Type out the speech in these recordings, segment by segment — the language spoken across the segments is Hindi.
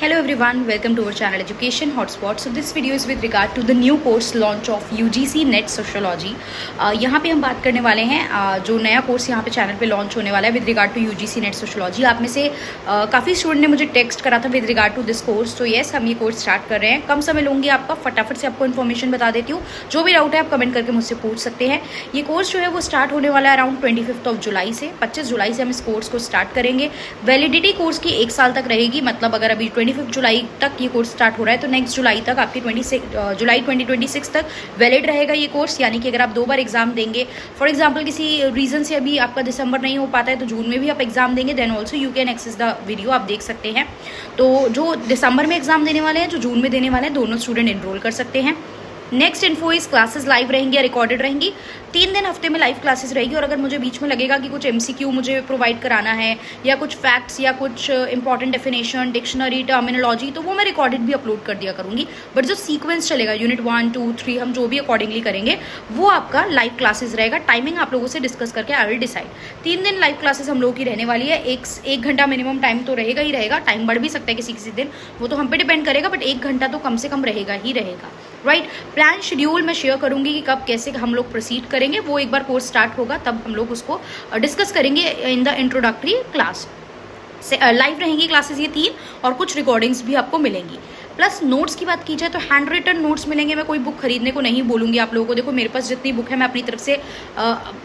Hello everyone, welcome to our channel Education Hotspot. So this video is with regard to the new course launch of UGC NET Sociology. यहाँ पे हम बात करने वाले हैं जो नया कोर्स यहाँ पे चैनल पे लॉन्च होने वाला है with regard to UGC NET Sociology. आप में से काफ़ी स्टूडेंट ने मुझे टेक्स्ट करा था with regard to this course. तो येस, हम ये कोर्स स्टार्ट कर रहे हैं. कम समय लूँगी आपका, फटाफट से आपको इन्फॉर्मेशन बता देती हूँ. जो भी डाउट है आप कमेंट करके मुझसे पूछ सकते हैं. ये कोर्स जो है वो स्टार्ट होने वाला है अराउंड 25 जुलाई से. 25 जुलाई से हम इस कोर्स को स्टार्ट करेंगे. वैलिडिटी कोर्स की 1 साल तक रहेगी. मतलब अगर अभी 25 जुलाई तक ये कोर्स स्टार्ट हो रहा है तो नेक्स्ट जुलाई तक आपकी जुलाई 2026 तक वैलिड रहेगा ये कोर्स. यानी कि अगर आप 2 बार एग्जाम देंगे, फॉर एग्जांपल किसी रीजन से अभी आपका दिसंबर नहीं हो पाता है तो जून में भी आप एग्जाम देंगे, then also you can access the video, आप देख सकते हैं. तो जो दिसंबर में एग्जाम देने वाले हैं, जो जून में देने वाले हैं, दोनों स्टूडेंट एनरोल कर सकते हैं. नेक्स्ट इन्फो इस क्लासेस लाइव रहेंगी या रिकॉर्डेड रहेंगी. 3 दिन हफ्ते में लाइव क्लासेस रहेगी. और अगर मुझे बीच में लगेगा कि कुछ MCQ मुझे प्रोवाइड कराना है या कुछ फैक्ट्स या कुछ इंपॉर्टेंट डेफिनेशन, डिक्शनरी, टर्मिनोलॉजी, तो वो मैं रिकॉर्डेड भी अपलोड कर दिया करूँगी. बट जो सीक्वेंस चलेगा यूनिट 1, 2, 3 हम जो भी अकॉर्डिंगली करेंगे वो आपका लाइव क्लासेस रहेगा. टाइमिंग आप लोगों से डिस्कस करके आई विल डिसाइड. 3 दिन लाइव क्लासेस हम लोगों की रहने वाली है. एक घंटा मिनिमम टाइम तो रहेगा ही रहेगा. टाइम बढ़ भी सकता है किसी किसी दिन, वो तो हम पे डिपेंड करेगा, बट 1 घंटा तो कम से कम रहेगा ही रहेगा. राइट. प्लान शेड्यूल मैं शेयर करूंगी कि कब कैसे हम लोग प्रोसीड करेंगे. वो एक बार कोर्स स्टार्ट होगा तब हम लोग उसको डिस्कस करेंगे in the introductory class. Live रहेंगी क्लासेस ये 3 और कुछ रिकॉर्डिंग्स भी आपको मिलेंगी. प्लस नोट्स की बात की जाए तो हैंड रिटन नोट्स मिलेंगे. मैं कोई बुक खरीदने को नहीं बोलूँगी आप लोगों को. देखो मेरे पास जितनी बुक है मैं अपनी तरफ से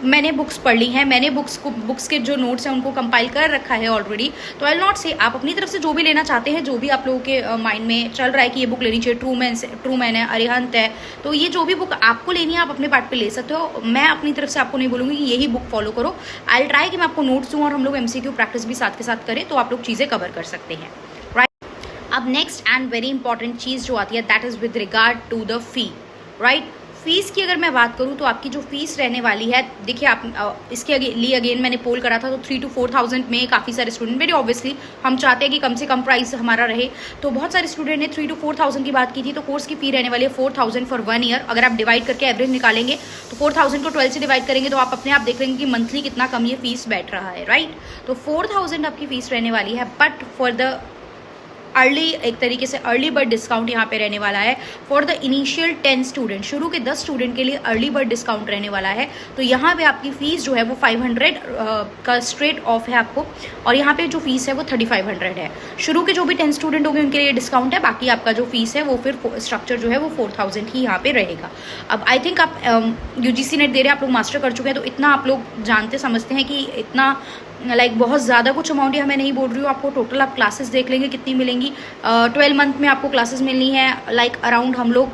मैंने बुक्स पढ़ ली हैं. मैंने बुक्स के जो नोट्स हैं उनको कंपाइल कर रखा है ऑलरेडी. तो आई नॉट से आप अपनी तरफ से जो भी लेना चाहते हैं, जो भी आप लोगों के माइंड में चल रहा है कि ये बुक लेनी चाहिए, ट्रू मैन है, अरिहंत है, तो ये जो भी बुक आपको लेनी है आप अपने पार्ट पे ले सकते हो. मैं अपनी तरफ से आपको नहीं बोलूँगी कि यही बुक फॉलो करो. आई ट्राई कि मैं आपको नोट्स दूँ और हम लोग MCQ प्रैक्टिस भी साथ के साथ करें तो आप लोग चीज़ें कवर कर सकते हैं. अब नेक्स्ट एंड वेरी इंपॉर्टेंट चीज़ जो आती है that is with regard to the fee. Right. Fees की अगर मैं बात करूं तो आपकी जो फीस रहने वाली है, देखिए आप इसके लिए अगेन मैंने पोल करा था तो 3 to 4,000 में काफ़ी सारे स्टूडेंट, वेरी ऑब्वियसली हम चाहते हैं कि कम से कम प्राइस हमारा रहे, तो बहुत सारे स्टूडेंट ने 3 to 4,000 की बात की थी. तो कोर्स की फी रहने वाली है 4,000 फॉर 1 ईयर. अगर आप डिवाइड करके एवरेज निकालेंगे तो 4,000 को 12 से डिवाइड करेंगे तो आप अपने आप देख लेंगे कि मंथली कितना कम ये फीस बैठ रहा है. राइट. तो 4,000 आपकी फीस रहने वाली है. बट फॉर द अर्ली, एक तरीके से अर्ली बर्ड डिस्काउंट यहाँ पे रहने वाला है फॉर द इनिशियल 10 स्टूडेंट. शुरू के 10 स्टूडेंट के लिए अर्ली बर्ड डिस्काउंट रहने वाला है. तो यहाँ पे आपकी फीस जो है वो 500 का स्ट्रेट ऑफ है आपको, और यहाँ पे जो फीस है वो 3500 है. शुरू के जो भी 10 स्टूडेंट होंगे उनके लिए डिस्काउंट है. बाकी आपका जो फीस है वो फिर स्ट्रक्चर जो है वो 4,000 ही यहाँ पे रहेगा. अब आई थिंक आप UGC नेट दे रहे हैं, आप लोग मास्टर कर चुके हैं, तो इतना आप लोग जानते समझते हैं कि इतना बहुत ज़्यादा कुछ अमाउंट है, मैं नहीं बोल रही हूँ आपको. टोटल आप क्लासेस देख लेंगे कितनी मिलेंगी. 12 मंथ में आपको क्लासेस मिलनी है. अराउंड हम लोग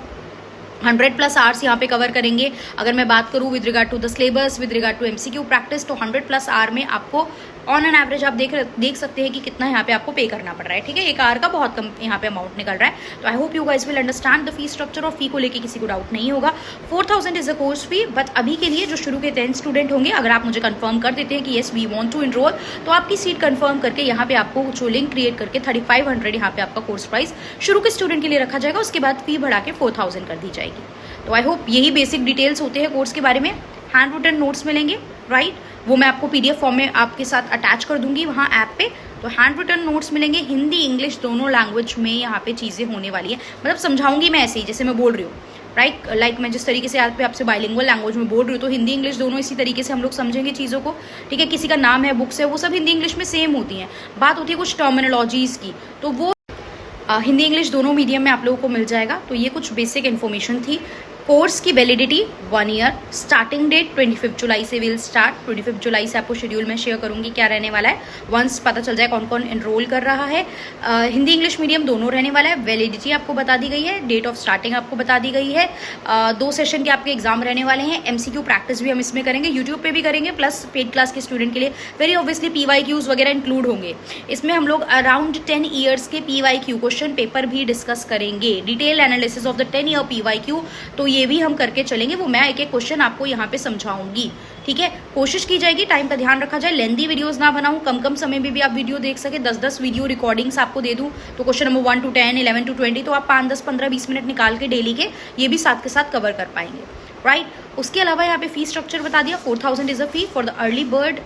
100+ आवर्स यहाँ पे कवर करेंगे. अगर मैं बात करूँ with regard to the syllabus, with regard to MCQ practice, तो 100+ आवर में आपको ऑन एन एवरेज आप देख सकते हैं कि कितना यहाँ पे आपको पे करना पड़ रहा है. ठीक है, 1 आवर का बहुत कम यहाँ पे अमाउंट निकल रहा है. तो I hope you guys will understand the fee structure. और फी को लेके किसी को डाउट नहीं होगा. 4,000 is a course fee. But अभी के लिए जो शुरू के 10 स्टूडेंट होंगे, अगर आप मुझे कंफर्म कर देते हैं कि yes we want to enroll, तो आपकी सीट कंफर्म करके यहाँ पे आपको जो लिंक क्रिएट करके 3,500 यहाँ पे आपका कोर्स प्राइस शुरू के स्टूडेंट के लिए रखा जाएगा. उसके बाद फी बढ़ा के 4,000 कर दी जाएगी. तो आई होप यही बेसिक डिटेल्स होते हैं कोर्स के बारे में. हैंड रिटन नोट्स मिलेंगे. राइट. वो मैं आपको PDF फॉर्म में आपके साथ अटैच कर दूंगी वहाँ ऐप पे. तो हैंड रिटन नोट्स मिलेंगे. हिंदी इंग्लिश दोनों लैंग्वेज में यहाँ पे चीज़ें होने वाली है. मतलब समझाऊंगी मैं ऐसे ही जैसे मैं बोल रही हूँ. राइट. लाइक मैं जिस तरीके से आज पे आपसे बाइलिंगुअल लैंग्वेज में बोल रही हूँ, तो हिंदी इंग्लिश दोनों इसी तरीके से हम लोग समझेंगे चीज़ों को. ठीक है. किसी का नाम है, बुक्स है, वो सब हिंदी इंग्लिश में सेम होती हैं. बात होती है कुछ टर्मिनोलॉजीज़ की, तो वो हिंदी इंग्लिश दोनों मीडियम में आप लोगों को मिल जाएगा. तो ये कुछ बेसिक इन्फॉर्मेशन थी. कोर्स की वैलिडिटी 1 ईयर. स्टार्टिंग डेट 25 जुलाई से विल स्टार्ट. 25 जुलाई से आपको शेड्यूल में शेयर करूंगी क्या रहने वाला है. वंस पता चल जाए कौन कौन एनरोल कर रहा है. हिंदी इंग्लिश मीडियम दोनों रहने वाला है. वैलिडिटी आपको बता दी गई है. डेट ऑफ स्टार्टिंग आपको बता दी गई है. 2 सेशन के आपके एग्जाम रहने वाले हैं. MCQ प्रैक्टिस भी हम इसमें करेंगे, यूट्यूब पे भी करेंगे. प्लस पेड क्लास के स्टूडेंट के लिए वेरी ऑब्वियसली PYQs वगैरह इंक्लूड होंगे. इसमें हम लोग अराउंड 10 ईयर्स के PYQ क्वेश्चन पेपर भी डिस्कस करेंगे. Detail analysis of the 10 year PYQ, तो ये भी हम करके चलेंगे. वो मैं एक एक क्वेश्चन आपको यहाँ पे समझाऊंगी. ठीक है. कोशिश की जाएगी टाइम का ध्यान रखा जाए, लेंदी वीडियोस ना बनाऊं, कम समय में भी आप वीडियो देख सके. 10 वीडियो रिकॉर्डिंग्स आपको दे दूं तो क्वेश्चन नंबर 1 to 10, 11 to 20, तो आप 5, 10, 15, 20 मिनट निकाल के डेली के ये भी साथ के साथ कवर कर पाएंगे. राइट. उसके अलावा यहाँ पे फी स्ट्रक्चर बता दिया. 4,000 is a fee for the early bird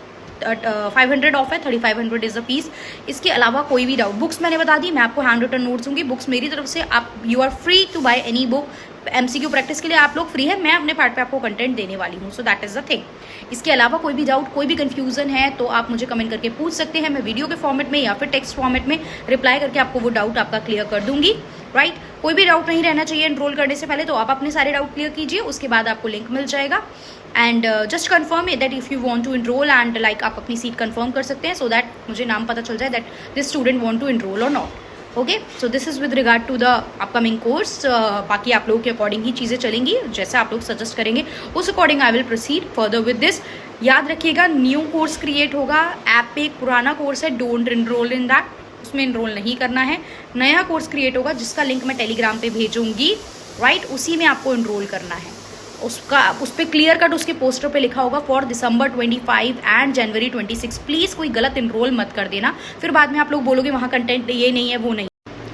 500 of है, 3500 इज द फीस। इसके अलावा कोई भी डाउट, बुक्स मैंने बता दी, मैं आपको हैंड रिटन नोट्स दूंगी, बुक्स मेरी तरफ से, आप you are free to buy any book. MCQ practice के लिए आप लोग फ्री है, मैं अपने पार्ट पे आपको कंटेंट देने वाली हूँ, so that is the thing. इसके अलावा कोई भी डाउट, कोई भी कंफ्यूजन है तो आप मुझे कमेंट करके पूछ सकते हैं, मैं वीडियो के फॉर्मेट में या फिर टेक्स्ट फॉर्मेट में रिप्लाई करके आपको वो डाउट आपका क्लियर कर दूंगी, राइट। कोई भी डाउट नहीं रहना चाहिए एनरोल करने से पहले, तो आप अपने सारे डाउट क्लियर कीजिए, उसके बाद आपको लिंक मिल जाएगा। And just confirm that if you want to enroll and like आप अपनी सीट कन्फर्म कर सकते हैं, सो दैट मुझे नाम पता चल जाए that this student want to enroll और not. Okay, so this is with regard to the upcoming course. बाकी आप लोगों के अकॉर्डिंग ही चीज़ें चलेंगी, जैसे आप लोग सजेस्ट करेंगे उस according I will proceed further with this. याद रखिएगा, न्यू कोर्स क्रिएट होगा, ऐप पे एक पुराना कोर्स है, डोंट इनरोल इन दैट, उसमें इनरोल नहीं करना है। नया कोर्स क्रिएट होगा जिसका लिंक मैं टेलीग्राम पे भेजूंगी, राइट, उसी में आपको इनरोल करना है। उस पर क्लियर कट उसके पोस्टर पे लिखा होगा for December 25 and January 26। Please कोई गलत इनरोल मत कर देना, फिर बाद में आप लोग बोलोगे वहाँ कंटेंट ये नहीं है वो नहीं।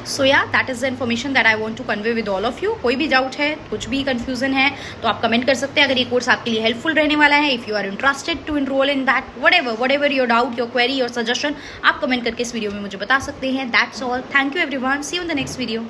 So yeah that is the information that I want to convey with all of you. कोई भी डाउट है, कुछ भी कंफ्यूजन है तो आप कमेंट कर सकते हैं। अगर ये कोर्स आपके लिए हेल्पफुल रहने वाला है, if you are interested to enroll in that, whatever your doubt, your query, your suggestion, आप कमेंट करके इस वीडियो में मुझे बता सकते हैं। That's all, thank you everyone, see you in the next video.